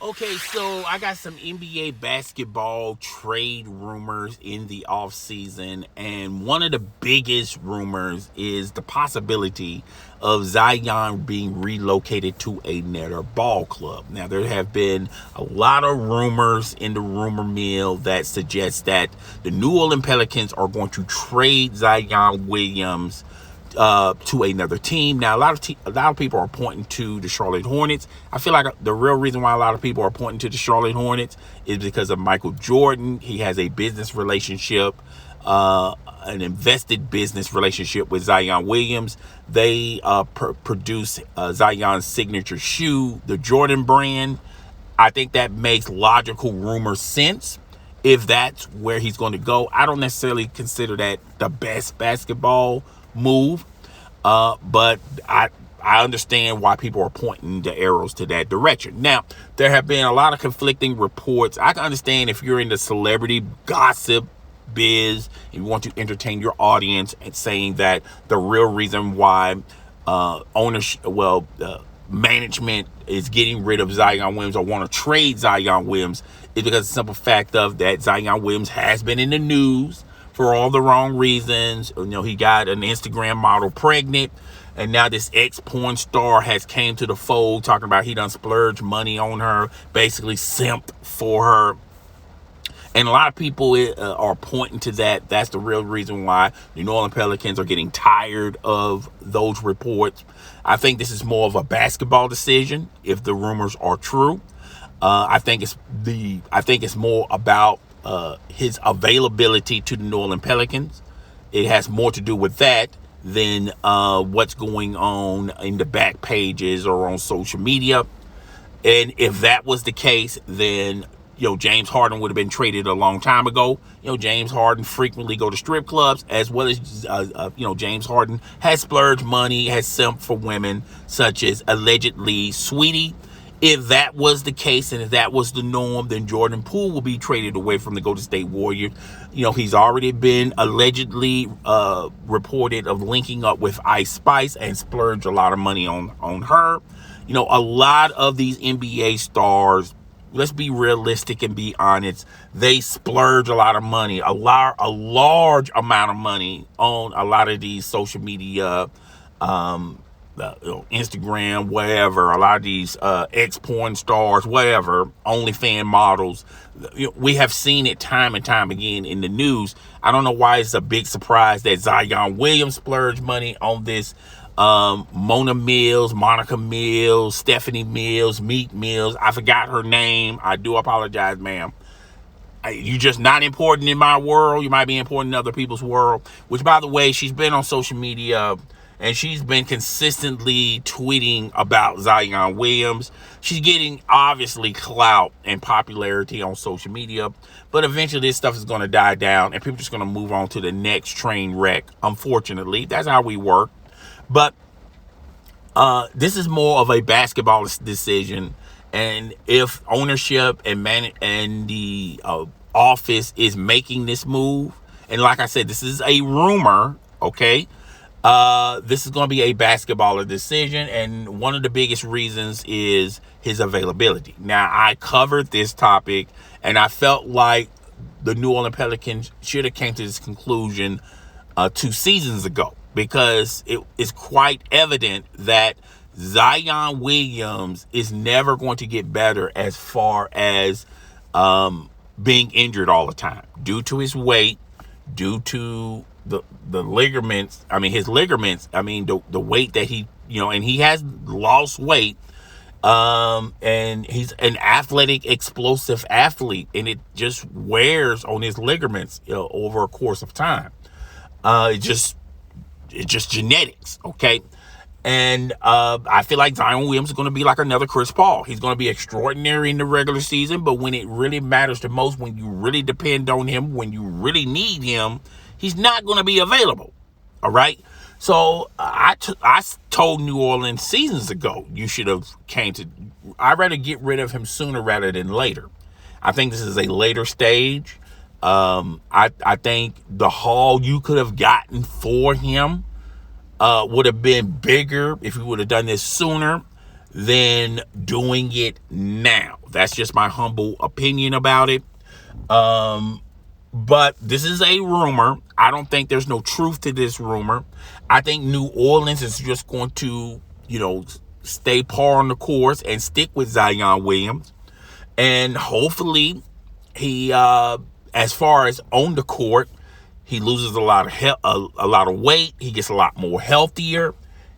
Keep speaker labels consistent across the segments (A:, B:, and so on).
A: Okay, so I got some NBA basketball trade rumors in the offseason, and one of the biggest rumors is the possibility of Zion being relocated to another ball club. Now, there have been a lot of rumors in the rumor mill that suggest that the New Orleans Pelicans are going to trade Zion Williams to another team. Now, a lot of people are pointing to the Charlotte Hornets. I feel like the real reason why a lot of people are pointing to the Charlotte Hornets is because of Michael Jordan. He has a business relationship, an invested business relationship with Zion Williams. They produce Zion's signature shoe, the Jordan brand. I think that makes logical rumor sense. If that's where he's going to go, I don't necessarily consider that the best basketball move, but I understand why people are pointing the arrows to that direction. Now, there have been a lot of conflicting reports. I can understand if you're in the celebrity gossip biz and you want to entertain your audience and saying that the real reason why management is getting rid of Zion Williams or want to trade Zion Williams is because of the simple fact of that Zion Williams has been in the news for all the wrong reasons. You know, he got an Instagram model pregnant, and now this ex-porn star has came to the fold talking about he done splurged money on her, basically simped for her. And a lot of people are pointing to that. That's the real reason why the New Orleans Pelicans are getting tired of those reports. I think this is more of a basketball decision if the rumors are true. I think it's more about his availability to the New Orleans Pelicans. It has more to do with that than what's going on in the back pages or on social media. And if that was the case, then James Harden would have been traded a long time ago. James Harden frequently go to strip clubs, as well as James Harden has splurged money, has simped for women such as allegedly Sweetie. If that was the case and if that was the norm, then Jordan Poole will be traded away from the Golden State Warriors. He's already been allegedly reported of linking up with Ice Spice and splurged a lot of money on her. A lot of these NBA stars, let's be realistic and be honest, they splurge a lot of money, a large amount of money on a lot of these social media Instagram, whatever, a lot of these ex-porn stars, whatever, OnlyFans models. We have seen it time and time again in the news. I don't know why it's a big surprise that Zion Williams splurged money on this Mona Mills, Monica Mills, Stephanie Mills, Meek Mills. I forgot her name. I do apologize, ma'am. You're just not important in my world. You might be important in other people's world, which, by the way, she's been on social media and she's been consistently tweeting about Zion Williams. She's getting, obviously, clout and popularity on social media. But eventually this stuff is going to die down and people are just going to move on to the next train wreck. Unfortunately, that's how we work. But this is more of a basketball decision. And if ownership and the office is making this move, and like I said, this is a rumor, okay? This is going to be a basketballer decision, and one of the biggest reasons is his availability. Now, I covered this topic, and I felt like the New Orleans Pelicans should have came to this conclusion 2 seasons ago, because it is quite evident that Zion Williams is never going to get better as far as being injured all the time due to his weight, due to the ligaments. His ligaments, the weight that he, and he has lost weight, and he's an athletic, explosive athlete, and it just wears on his ligaments over a course of time. It's just genetics, okay? And I feel like Zion Williams is going to be like another Chris Paul. He's going to be extraordinary in the regular season, but when it really matters the most, when you really depend on him, when you really need him, he's not going to be available, all right? So I told New Orleans seasons ago, you should have I'd rather get rid of him sooner rather than later. I think this is a later stage. I think the haul you could have gotten for him would have been bigger if we would have done this sooner than doing it now. That's just my humble opinion about it. But this is a rumor. I don't think there's no truth to this rumor. I think New Orleans is just going to, stay par on the course and stick with Zion Williams. And hopefully he, as far as on the court, he loses a lot of weight. He gets a lot more healthier.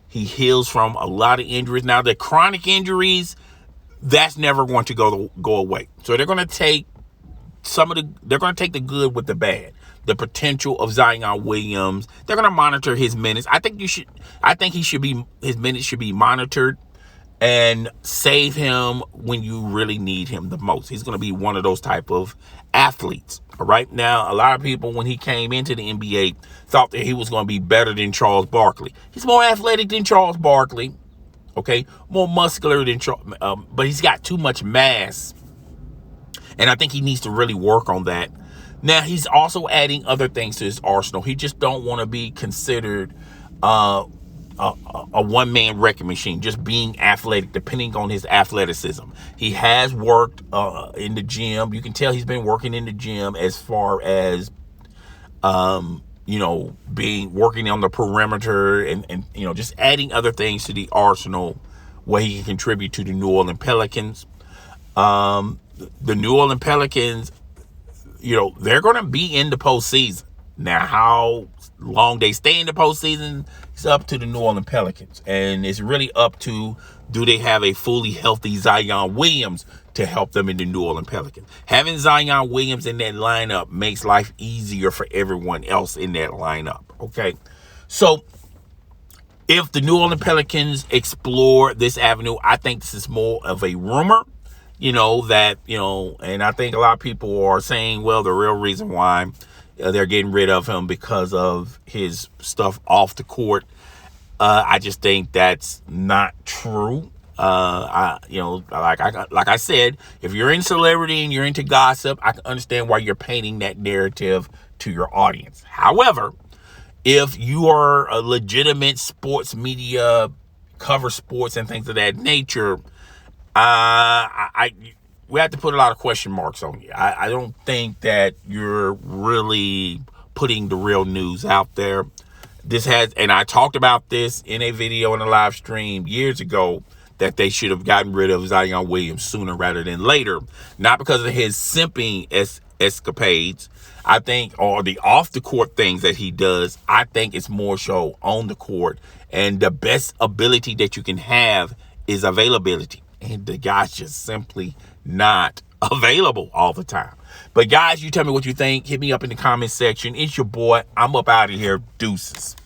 A: He heals from a lot of injuries. Now, the chronic injuries, that's never going to go away. So they're going to take they're going to take the good with the bad. The potential of Zion Williams. They're going to monitor his minutes. I think his minutes should be monitored and save him when you really need him the most. He's going to be one of those type of athletes. All right. Now, a lot of people, when he came into the NBA, thought that he was going to be better than Charles Barkley. He's more athletic than Charles Barkley. Okay. More muscular than Charles, but he's got too much mass. And I think he needs to really work on that. Now, he's also adding other things to his arsenal. He just don't want to be considered a one-man wrecking machine, just being athletic, depending on his athleticism. He has worked in the gym. You can tell he's been working in the gym as far as, working on the perimeter and just adding other things to the arsenal where he can contribute to the New Orleans Pelicans. The New Orleans Pelicans, they're going to be in the postseason. Now, how long they stay in the postseason is up to the New Orleans Pelicans. And it's really up to, do they have a fully healthy Zion Williams to help them in the New Orleans Pelicans? Having Zion Williams in that lineup makes life easier for everyone else in that lineup. Okay. So if the New Orleans Pelicans explore this avenue, I think this is more of a rumor. And I think a lot of people are saying, well, the real reason why they're getting rid of him because of his stuff off the court. I just think that's not true. Like I said, if you're in celebrity and you're into gossip, I can understand why you're painting that narrative to your audience. However, if you are a legitimate sports media, cover sports and things of that nature, we have to put a lot of question marks on you. I don't think that you're really putting the real news out there. And I talked about this in a video in a live stream years ago, that they should have gotten rid of Zion Williams sooner rather than later. Not because of his simping escapades, I think, or the off the court things that he does. I think it's more so on the court. And the best ability that you can have is availability. And the guy's just simply not available all the time. But guys, you tell me what you think. Hit me up in the comment section. It's your boy. I'm up out of here. Deuces.